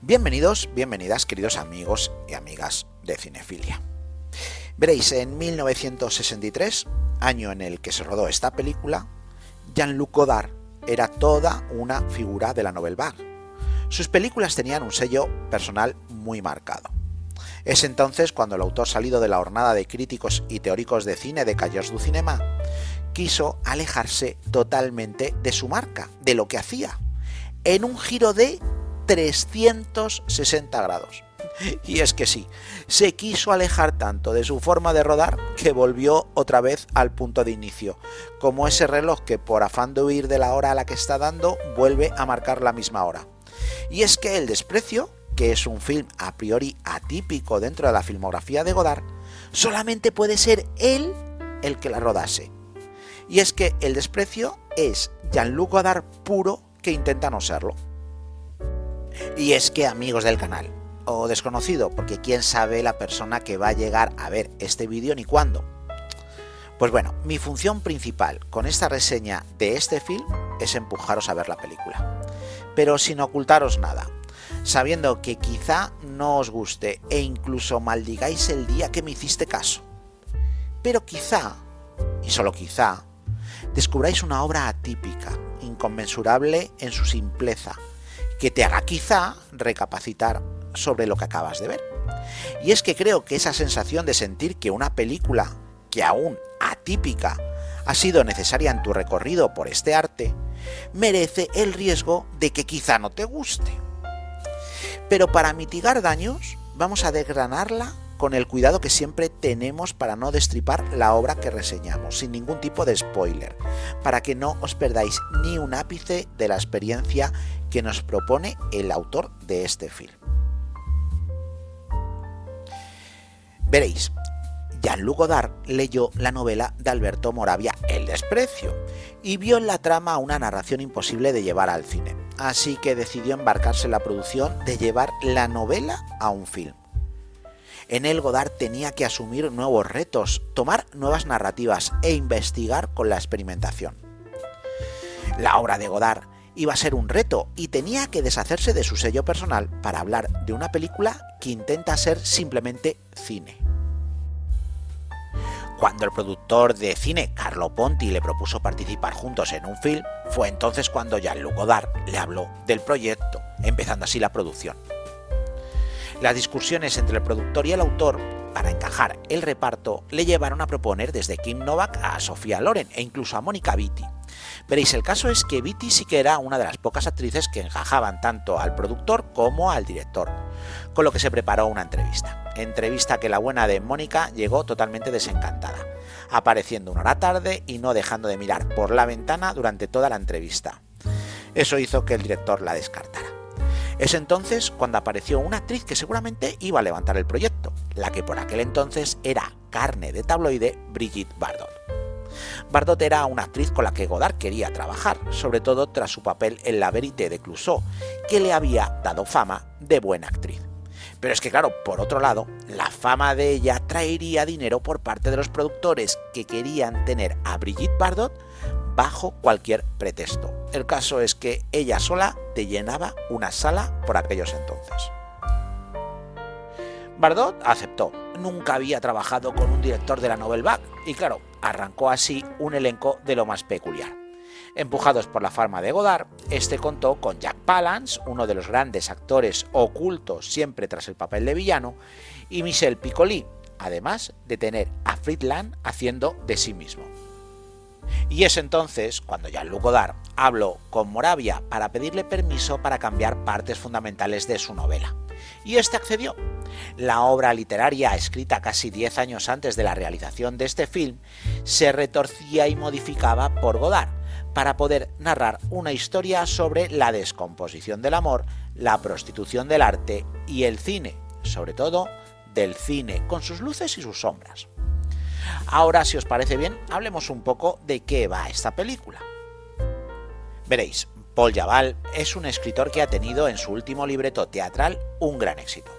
Bienvenidos, bienvenidas, queridos amigos y amigas de Cinefilia. Veréis, en 1963, año en el que se rodó esta película, Jean-Luc Godard era toda una figura de la Nouvelle Vague. Sus películas tenían un sello personal muy marcado. Es entonces cuando el autor, salido de la hornada de críticos y teóricos de cine de Cahiers du Cinéma, quiso alejarse totalmente de su marca, de lo que hacía, en un giro de 360 grados. Y es que sí, se quiso alejar tanto de su forma de rodar que volvió otra vez al punto de inicio, como ese reloj que por afán de huir de la hora a la que está dando vuelve a marcar la misma hora. Y es que El Desprecio, que es un film a priori atípico dentro de la filmografía de Godard, solamente puede ser él el que la rodase. Y es que El Desprecio es Jean-Luc Godard puro que intenta no serlo. Y es que, amigos del canal, o desconocido, porque quién sabe la persona que va a llegar a ver este vídeo ni cuándo. Pues bueno, mi función principal con esta reseña de este film es empujaros a ver la película, pero sin ocultaros nada, sabiendo que quizá no os guste e incluso maldigáis el día que me hiciste caso. Pero quizá, y solo quizá, descubráis una obra atípica, inconmensurable en su simpleza, que te haga quizá recapacitar sobre lo que acabas de ver. Y es que creo que esa sensación de sentir que una película, que aún atípica, ha sido necesaria en tu recorrido por este arte, merece el riesgo de que quizá no te guste. Pero para mitigar daños, vamos a desgranarla con el cuidado que siempre tenemos para no destripar la obra que reseñamos, sin ningún tipo de spoiler, para que no os perdáis ni un ápice de la experiencia que nos propone el autor de este film. Veréis, Jean-Luc Godard leyó la novela de Alberto Moravia, El Desprecio, y vio en la trama una narración imposible de llevar al cine, así que decidió embarcarse en la producción de llevar la novela a un film. En él Godard tenía que asumir nuevos retos, tomar nuevas narrativas e investigar con la experimentación. La obra de Godard iba a ser un reto y tenía que deshacerse de su sello personal para hablar de una película que intenta ser simplemente cine. Cuando el productor de cine Carlo Ponti le propuso participar juntos en un film, fue entonces cuando Jean-Luc Godard le habló del proyecto, empezando así la producción. Las discusiones entre el productor y el autor para encajar el reparto le llevaron a proponer desde Kim Novak a Sofía Loren e incluso a Mónica Vitti. Veréis, el caso es que Vitti sí que era una de las pocas actrices que encajaban tanto al productor como al director, con lo que se preparó una entrevista que la buena de Mónica llegó totalmente desencantada, apareciendo una hora tarde y no dejando de mirar por la ventana durante toda la entrevista. Eso hizo que el director la descartara. Es entonces cuando apareció una actriz que seguramente iba a levantar el proyecto, la que por aquel entonces era carne de tabloide, Brigitte Bardot. Bardot era una actriz con la que Godard quería trabajar, sobre todo tras su papel en La Vérité de Clouseau, que le había dado fama de buena actriz. Pero es que claro, por otro lado, la fama de ella traería dinero por parte de los productores que querían tener a Brigitte Bardot bajo cualquier pretexto. El caso es que ella sola te llenaba una sala por aquellos entonces. Bardot aceptó, nunca había trabajado con un director de la Nouvelle Vague y claro, arrancó así un elenco de lo más peculiar. Empujados por la fama de Godard, este contó con Jack Palance, uno de los grandes actores ocultos siempre tras el papel de villano, y Michel Piccoli, además de tener a Friedland haciendo de sí mismo. Y es entonces cuando Jean-Luc Godard habló con Moravia para pedirle permiso para cambiar partes fundamentales de su novela. Y este accedió. La obra literaria, escrita casi 10 años antes de la realización de este film, se retorcía y modificaba por Godard para poder narrar una historia sobre la descomposición del amor, la prostitución del arte y el cine, sobre todo del cine con sus luces y sus sombras. Ahora, si os parece bien, hablemos un poco de qué va esta película. Veréis, Paul Yaval es un escritor que ha tenido en su último libreto teatral un gran éxito.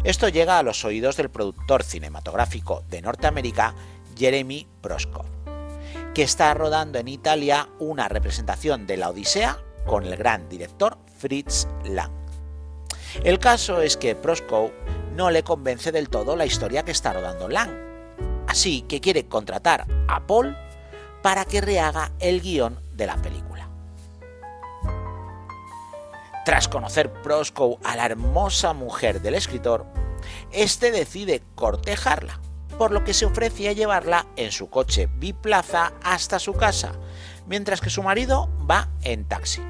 Esto llega a los oídos del productor cinematográfico de Norteamérica, Jeremy Proskov, que está rodando en Italia una representación de La Odisea con el gran director Fritz Lang. El caso es que Proskauer no le convence del todo la historia que está rodando Lang, así que quiere contratar a Paul para que rehaga el guión de la película. Tras conocer Proskauer a la hermosa mujer del escritor, este decide cortejarla, por lo que se ofrece a llevarla en su coche biplaza hasta su casa, mientras que su marido va en taxi.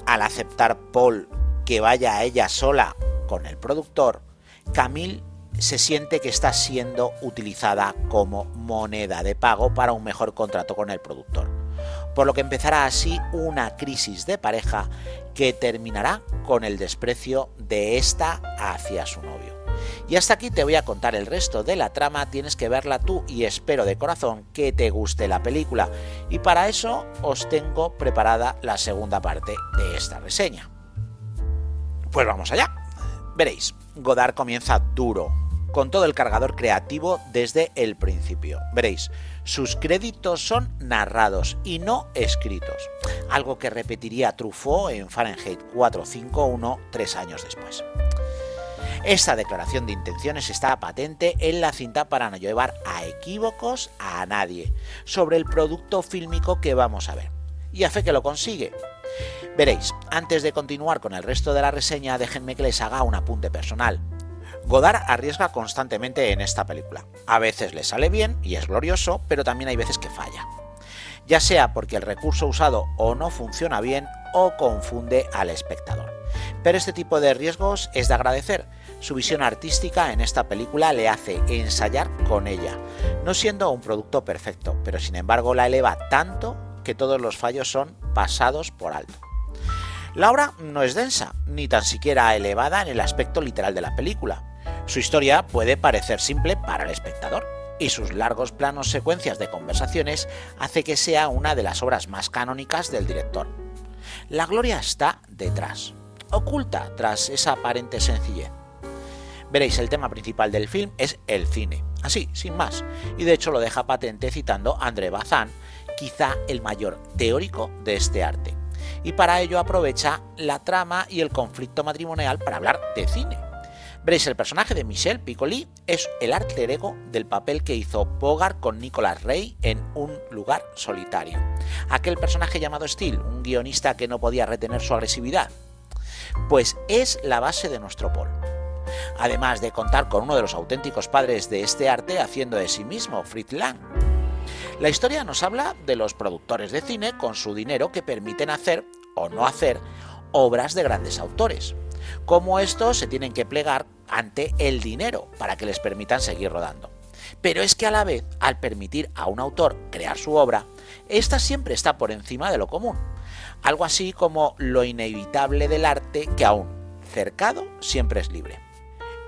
Al aceptar Paul que vaya a ella sola con el productor, Camille se siente que está siendo utilizada como moneda de pago para un mejor contrato con el productor, por lo que empezará así una crisis de pareja que terminará con el desprecio de esta hacia su novio. Y hasta aquí te voy a contar el resto de la trama, tienes que verla tú y espero de corazón que te guste la película. Y para eso os tengo preparada la segunda parte de esta reseña. Pues vamos allá. Veréis, Godard comienza duro, con todo el cargador creativo desde el principio. Veréis, sus créditos son narrados y no escritos, algo que repetiría Truffaut en Fahrenheit 451 3 años después. Esta declaración de intenciones está patente en la cinta para no llevar a equívocos a nadie sobre el producto fílmico que vamos a ver. Y a fe que lo consigue. Veréis, antes de continuar con el resto de la reseña, déjenme que les haga un apunte personal. Godard arriesga constantemente en esta película. A veces le sale bien y es glorioso, pero también hay veces que falla. Ya sea porque el recurso usado o no funciona bien o confunde al espectador. Pero este tipo de riesgos es de agradecer. Su visión artística en esta película le hace ensayar con ella, no siendo un producto perfecto, pero sin embargo la eleva tanto que todos los fallos son pasados por alto. La obra no es densa, ni tan siquiera elevada en el aspecto literal de la película. Su historia puede parecer simple para el espectador, y sus largos planos secuencias de conversaciones hace que sea una de las obras más canónicas del director. La gloria está detrás, oculta tras esa aparente sencillez. Veréis, el tema principal del film es el cine, así, sin más, y de hecho lo deja patente citando a André Bazin, quizá el mayor teórico de este arte, y para ello aprovecha la trama y el conflicto matrimonial para hablar de cine. Veréis, el personaje de Michel Piccoli es el alter ego del papel que hizo Bogart con Nicolas Ray en Un lugar solitario, aquel personaje llamado Steele, un guionista que no podía retener su agresividad. Pues es la base de nuestro Paul. Además de contar con uno de los auténticos padres de este arte haciendo de sí mismo, Fritz Lang. La historia nos habla de los productores de cine con su dinero que permiten hacer o no hacer obras de grandes autores, cómo estos se tienen que plegar ante el dinero para que les permitan seguir rodando. Pero es que a la vez, al permitir a un autor crear su obra, esta siempre está por encima de lo común, algo así como lo inevitable del arte que aún cercado siempre es libre.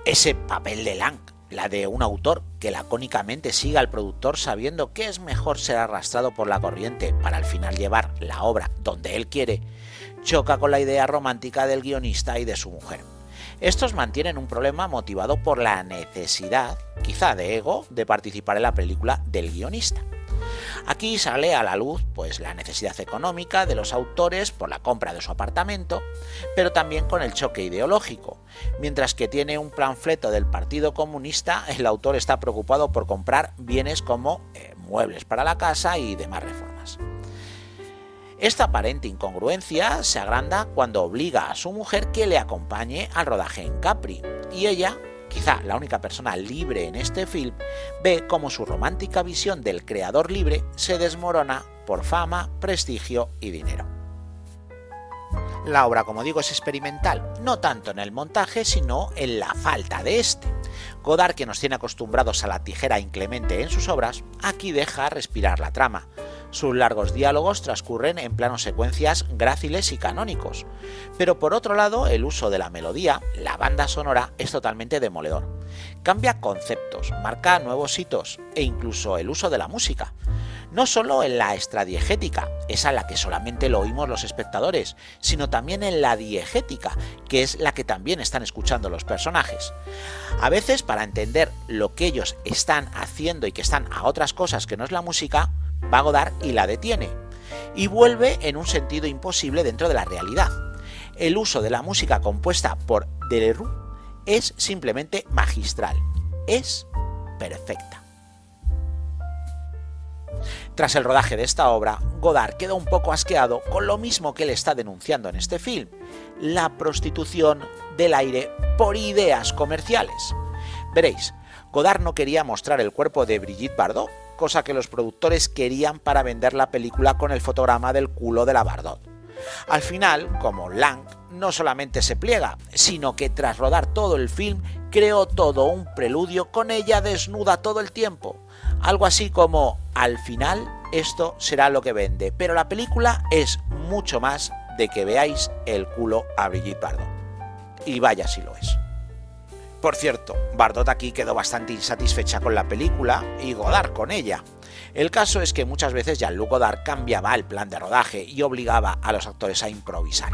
Ese papel de Lang, la de un autor que lacónicamente siga al productor sabiendo que es mejor ser arrastrado por la corriente para al final llevar la obra donde él quiere, choca con la idea romántica del guionista y de su mujer. Estos mantienen un problema motivado por la necesidad, quizá de ego, de participar en la película del guionista. Aquí sale a la luz pues la necesidad económica de los autores por la compra de su apartamento, pero también con el choque ideológico. Mientras que tiene un panfleto del Partido Comunista, el autor está preocupado por comprar bienes como muebles para la casa y demás reformas. Esta aparente incongruencia se agranda cuando obliga a su mujer que le acompañe al rodaje en Capri, y ella, quizá la única persona libre en este film, ve cómo su romántica visión del creador libre se desmorona por fama, prestigio y dinero. La obra, como digo, es experimental, no tanto en el montaje, sino en la falta de este. Godard, que nos tiene acostumbrados a la tijera inclemente en sus obras, aquí deja respirar la trama. Sus largos diálogos transcurren en planos secuencias gráciles y canónicos. Pero por otro lado, el uso de la melodía, la banda sonora, es totalmente demoledor. Cambia conceptos, marca nuevos hitos e incluso el uso de la música. No solo en la extradiegética, esa en la que solamente lo oímos los espectadores, sino también en la diegética, que es la que también están escuchando los personajes. A veces, para entender lo que ellos están haciendo y que están a otras cosas que no es la música, va Godard y la detiene, y vuelve en un sentido imposible dentro de la realidad. El uso de la música compuesta por de Leroux es simplemente magistral, es perfecta. Tras el rodaje de esta obra, Godard quedó un poco asqueado con lo mismo que él está denunciando en este film, la prostitución del aire por ideas comerciales. Veréis, Godard no quería mostrar el cuerpo de Brigitte Bardot, cosa que los productores querían para vender la película con el fotograma del culo de la Bardot. Al final, como Lang no solamente se pliega, sino que tras rodar todo el film creó todo un preludio con ella desnuda todo el tiempo. Algo así como, al final esto será lo que vende, pero la película es mucho más de que veáis el culo a Brigitte Bardot. Y vaya si lo es. Por cierto, Bardot aquí quedó bastante insatisfecha con la película y Godard con ella. El caso es que muchas veces Jean-Luc Godard cambiaba el plan de rodaje y obligaba a los actores a improvisar.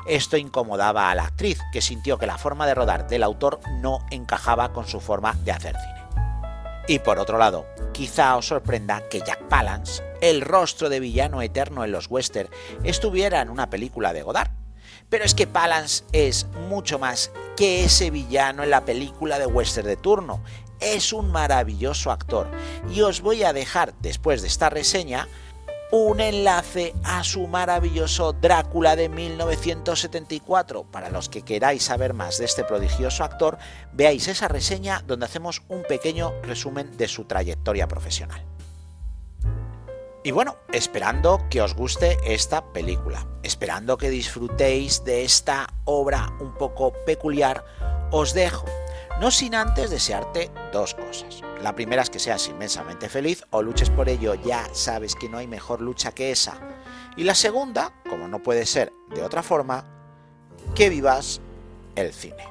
Esto incomodaba a la actriz, que sintió que la forma de rodar del autor no encajaba con su forma de hacer cine. Y por otro lado, quizá os sorprenda que Jack Palance, el rostro de villano eterno en los western, estuviera en una película de Godard. Pero es que Palance es mucho más que ese villano en la película de western de turno. Es un maravilloso actor y os voy a dejar, después de esta reseña, un enlace a su maravilloso Drácula de 1974. Para los que queráis saber más de este prodigioso actor, veáis esa reseña donde hacemos un pequeño resumen de su trayectoria profesional. Y bueno, esperando que os guste esta película, esperando que disfrutéis de esta obra un poco peculiar, os dejo, no sin antes desearte dos cosas. La primera es que seas inmensamente feliz o luches por ello, ya sabes que no hay mejor lucha que esa. Y la segunda, como no puede ser de otra forma, que vivas el cine.